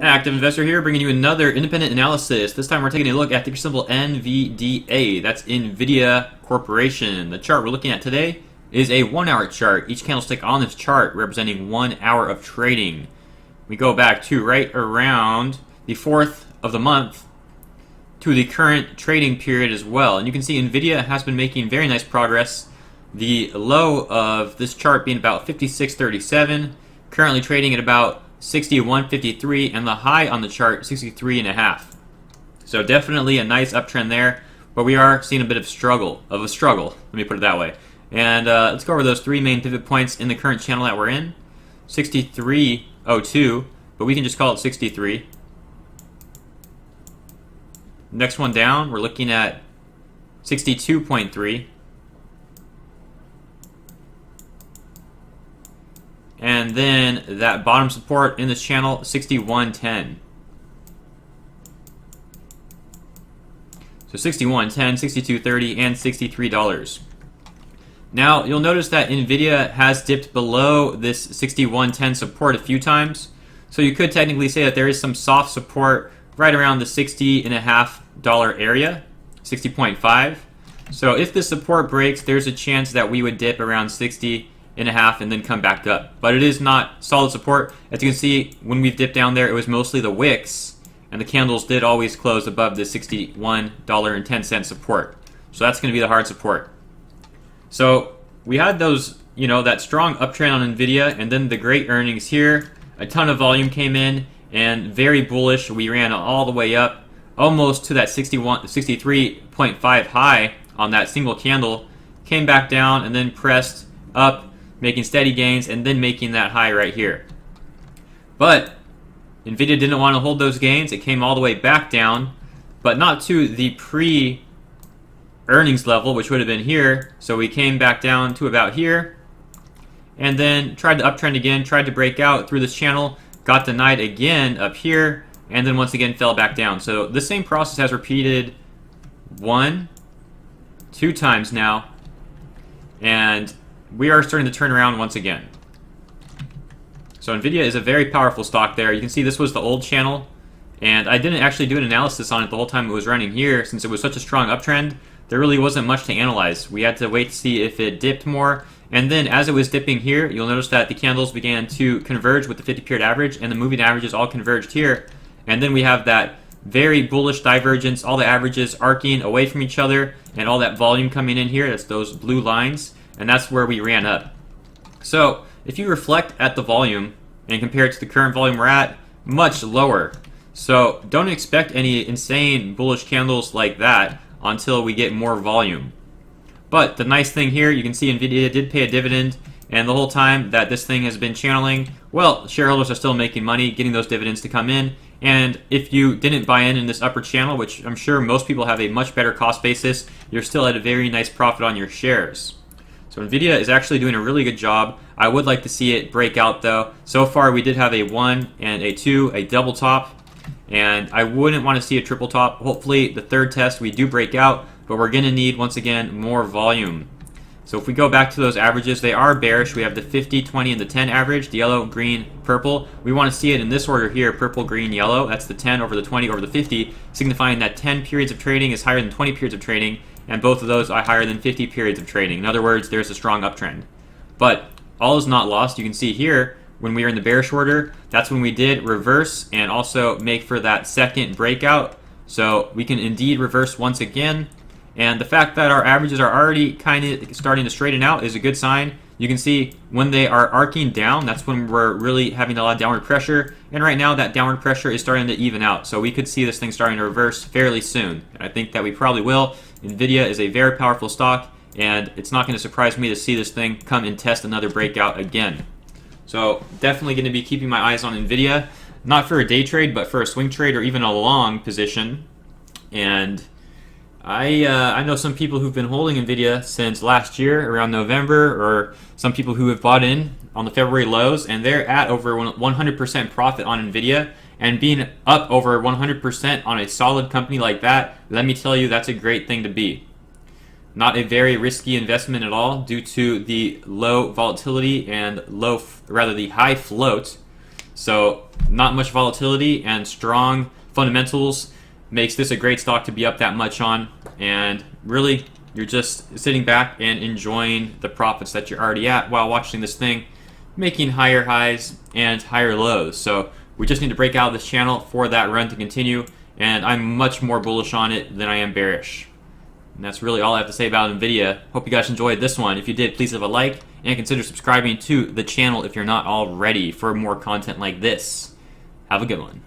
Active Investor here, bringing you another independent analysis. This time we're taking a look at ticker symbol NVDA. That's Nvidia Corporation. The chart we're looking at today is a 1 hour chart. Each candlestick on this chart representing 1 hour of trading. We go back to right around the 4th of the month to the current trading period as well. And you can see Nvidia has been making very nice progress. The low of this chart being about 56.37, currently trading at about 61.53, and the high on the chart 63.5. So definitely a nice uptrend there, but we are seeing a bit of a struggle. Let me put it that way. And let's go over those three main pivot points in the current channel that we're in. 63.02, but we can just call it 63. Next one down, we're looking at 62.3. And then that bottom support in this channel, 61.10. So 61.10, 62.30, and $63. Now, you'll notice that Nvidia has dipped below this 61.10 support a few times. So you could technically say that there is some soft support right around the $60.50 area, 60.5. So if this support breaks, there's a chance that we would dip around 60.5 and then come back up. But it is not solid support. As you can see, when we've dipped down there, it was mostly the wicks, and the candles did always close above the $61.10 support. So that's going to be the hard support. So we had those, that strong uptrend on Nvidia, and then the great earnings here. A ton of volume came in, and very bullish. We ran all the way up, almost to that 63.5 high on that single candle. Came back down and then pressed up, making steady gains, and then making that high right here. But Nvidia didn't want to hold those gains. It came all the way back down, but not to the pre-earnings level, which would have been here. So we came back down to about here, and then tried to uptrend again, tried to break out through this channel, got denied again up here, and then once again fell back down. So the same process has repeated 1, 2 times now, and we are starting to turn around once again. So Nvidia is a very powerful stock there. You can see this was the old channel, and I didn't actually do an analysis on it the whole time it was running here since it was such a strong uptrend. There really wasn't much to analyze. We had to wait to see if it dipped more, and then as it was dipping here, you'll notice that the candles began to converge with the 50-period average, and the moving averages all converged here. And then we have that very bullish divergence, all the averages arcing away from each other, and all that volume coming in here. That's those blue lines. And that's where we ran up. So if you reflect at the volume and compare it to the current volume we're at, much lower. So don't expect any insane bullish candles like that until we get more volume. But the nice thing here, you can see Nvidia did pay a dividend, and the whole time that this thing has been channeling, well, shareholders are still making money, getting those dividends to come in. And if you didn't buy in this upper channel, which I'm sure most people have a much better cost basis, you're still at a very nice profit on your shares. So Nvidia is actually doing a really good job. I would like to see it break out though. So far we did have a 1 and a 2, a double top, and I wouldn't want to see a triple top. Hopefully the third test we do break out, but we're going to need once again more volume. So if we go back to those averages, they are bearish. We have the 50, 20, and the 10 average, the yellow, green, purple. We want to see it in this order here, purple, green, yellow. That's the 10 over the 20 over the 50, signifying that 10 periods of trading is higher than 20 periods of trading, and both of those are higher than 50 periods of trading. In other words, there's a strong uptrend. But all is not lost. You can see here, when we were in the bearish order, that's when we did reverse and also make for that second breakout. So we can indeed reverse once again. And the fact that our averages are already kind of starting to straighten out is a good sign. You can see when they are arcing down, that's when we're really having a lot of downward pressure. And right now, that downward pressure is starting to even out. So we could see this thing starting to reverse fairly soon. And I think that we probably will. Nvidia is a very powerful stock, and it's not going to surprise me to see this thing come and test another breakout again. So definitely going to be keeping my eyes on Nvidia, not for a day trade, but for a swing trade or even a long position. And I know some people who've been holding Nvidia since last year around November, or some people who have bought in on the February lows, and they're at over 100% profit on Nvidia. And being up over 100% on a solid company like that, let me tell you, that's a great thing to be. Not a very risky investment at all due to the low volatility and the high float. So not much volatility and strong fundamentals makes this a great stock to be up that much on. And really, you're just sitting back and enjoying the profits that you're already at while watching this thing making higher highs and higher lows. So we just need to break out of this channel for that run to continue, and I'm much more bullish on it than I am bearish. And that's really all I have to say about Nvidia. Hope you guys enjoyed this one. If you did, please leave a like and consider subscribing to the channel if you're not already for more content like this. Have a good one.